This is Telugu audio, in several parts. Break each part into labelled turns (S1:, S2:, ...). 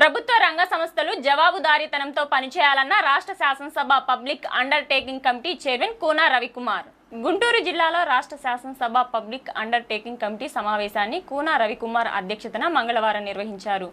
S1: ప్రభుత్వ రంగ సంస్థలు జవాబుదారీతనంతో పనిచేయాలన్న రాష్ట్ర శాసనసభ పబ్లిక్ అండర్టేకింగ్ కమిటీ చైర్మన్ కూనా రవికుమార్. గుంటూరు జిల్లాలో రాష్ట్ర శాసనసభ పబ్లిక్ అండర్టేకింగ్ కమిటీ సమావేశాన్ని కూనా రవికుమార్ అధ్యక్షతన మంగళవారం నిర్వహించారు.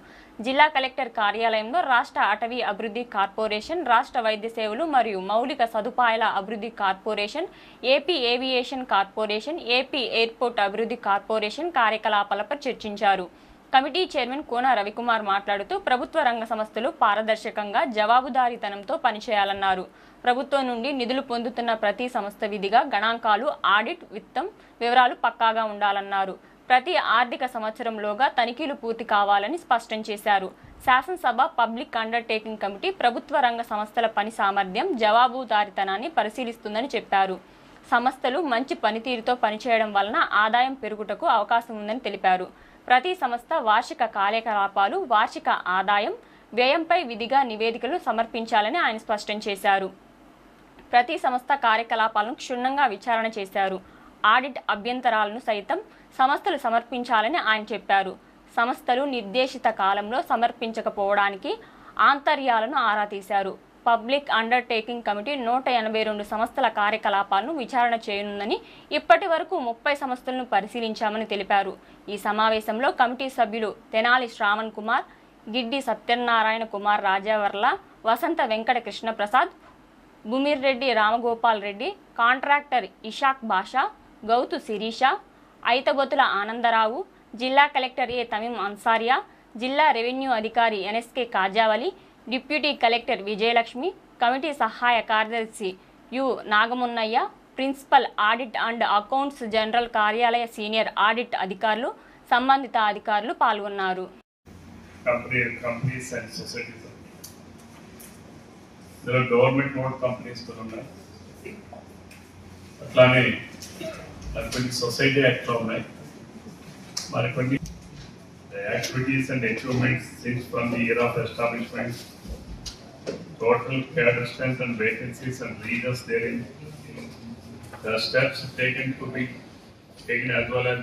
S1: జిల్లా కలెక్టర్ కార్యాలయంలో రాష్ట్ర అటవీ అభివృద్ధి కార్పొరేషన్, రాష్ట్ర వైద్య సేవలు మరియు మౌలిక సదుపాయాల అభివృద్ధి corporation, AP aviation corporation, AP airport అభివృద్ధి కార్పొరేషన్ కార్యకలాపాలపై చర్చించారు. కమిటీ చైర్మన్ కూనా రవికుమార్ మాట్లాడుతూ ప్రభుత్వ రంగ సంస్థలు పారదర్శకంగా జవాబుదారీతనంతో పనిచేయాలన్నారు. ప్రభుత్వం నుండి నిధులు పొందుతున్న ప్రతి సంస్థ విధిగా గణాంకాలు, ఆడిట్, విత్తం వివరాలు పక్కాగా ఉండాలన్నారు. ప్రతి ఆర్థిక సంవత్సరంలోగా తనిఖీలు పూర్తి కావాలని స్పష్టం చేశారు. శాసనసభ పబ్లిక్ అండర్టేకింగ్ కమిటీ ప్రభుత్వ రంగ సంస్థల పని సామర్థ్యం, జవాబుదారీతనాన్ని పరిశీలిస్తుందని చెప్పారు. సంస్థలు మంచి పనితీరుతో పనిచేయడం వలన ఆదాయం పెరుగుటకు అవకాశం ఉందని తెలిపారు. ప్రతి సంస్థ వార్షిక కార్యకలాపాలు, వార్షిక ఆదాయం, వ్యయంపై విధిగా నివేదికలు సమర్పించాలని ఆయన స్పష్టం చేశారు. ప్రతి సంస్థ కార్యకలాపాలను క్షుణ్ణంగా విచారణ చేశారు. ఆడిట్ అభ్యంతరాలను సైతం సంస్థలు సమర్పించాలని ఆయన చెప్పారు. సంస్థలు నిర్దేశిత కాలంలో సమర్పించకపోవడానికి ఆంతర్యాలను ఆరా తీశారు. పబ్లిక్ అండర్టేకింగ్ కమిటీ 182 సంస్థల కార్యకలాపాలను విచారణ చేయనుందని, ఇప్పటి వరకు 30 సంస్థలను పరిశీలించామని తెలిపారు. ఈ సమావేశంలో కమిటీ సభ్యులు తెనాలి శ్రావణ్ కుమార్, గిడ్డి సత్యనారాయణ కుమార్ రాజావర్ల, వసంత వెంకట కృష్ణప్రసాద్, భూమిరెడ్డి రామగోపాల్ రెడ్డి, కాంట్రాక్టర్ ఇషాక్ బాషా, గౌతు శిరీష, ఐతబొతుల ఆనందరావు, జిల్లా కలెక్టర్ ఏ తమీం అన్సారియా, జిల్లా రెవెన్యూ అధికారి NSK Kajavali, deputy collector Vijayalakshmi, committee సహాయ కార్యదర్శి U Nagamunnayya, principal audit and accounts general కార్యాలయ సీనియర్ ఆడిట్ అధికారులు, సంబంధిత అధికారులు పాల్గొన్నారు.
S2: గవర్నమెంట్ ఓన్ కంపెనీస్ కూడా ఉన్నాయి, అట్లానే కొన్ని సొసైటీ యాక్ట్లో ఉన్నాయి. మరికొన్ని activities and achievements since from the year of establishment, total cadre strength and vacancies and leaders therein, the steps taken to be taken as well as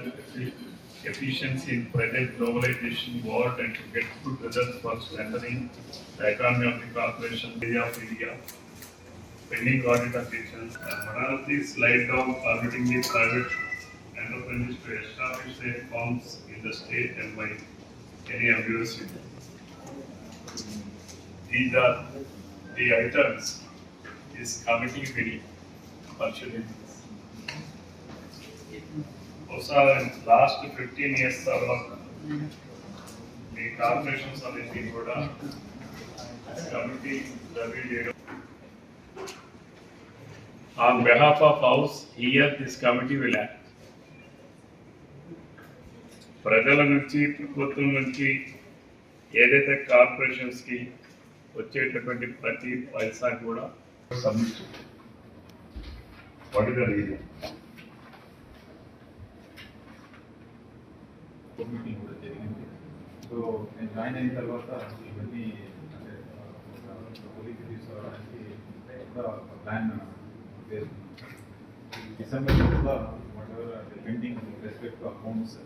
S2: efficiency in present globalization world and to get good results for strengthening the economy of the corporation area of India. Pending audit applications and one of these slide down targeting the private enterprises to establish their firms in the state and by any abuse. These are the items this committee will pursue. Also, in last 15 years, the corporations of the Goda committee will. On behalf of House, here this committee will act. ప్రజల నుంచి, ప్రభుత్వం నుంచి ఏదైతే కార్పొరేషన్స్కి వచ్చేటటువంటి ప్రతి పైసా కూడా submit what is the reason
S3: meeting కూడా జరిగింది. సో నేను జాయిన్ అయిన తర్వాత ఇవన్నీ అంటే పోలీసు తీసుకోవడానికి ప్లాన్ డిసెంబర్ కూడా what ever pending respect to accounts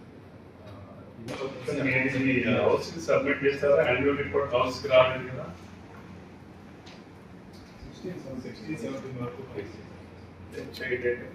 S2: house కి సబ్మిట్ చేస్తారా? యాన్యువల్ రిపోర్ట్ హౌస్ కి రాలేదు కదా.
S3: 16-17 వరకు
S2: చేయలేదు.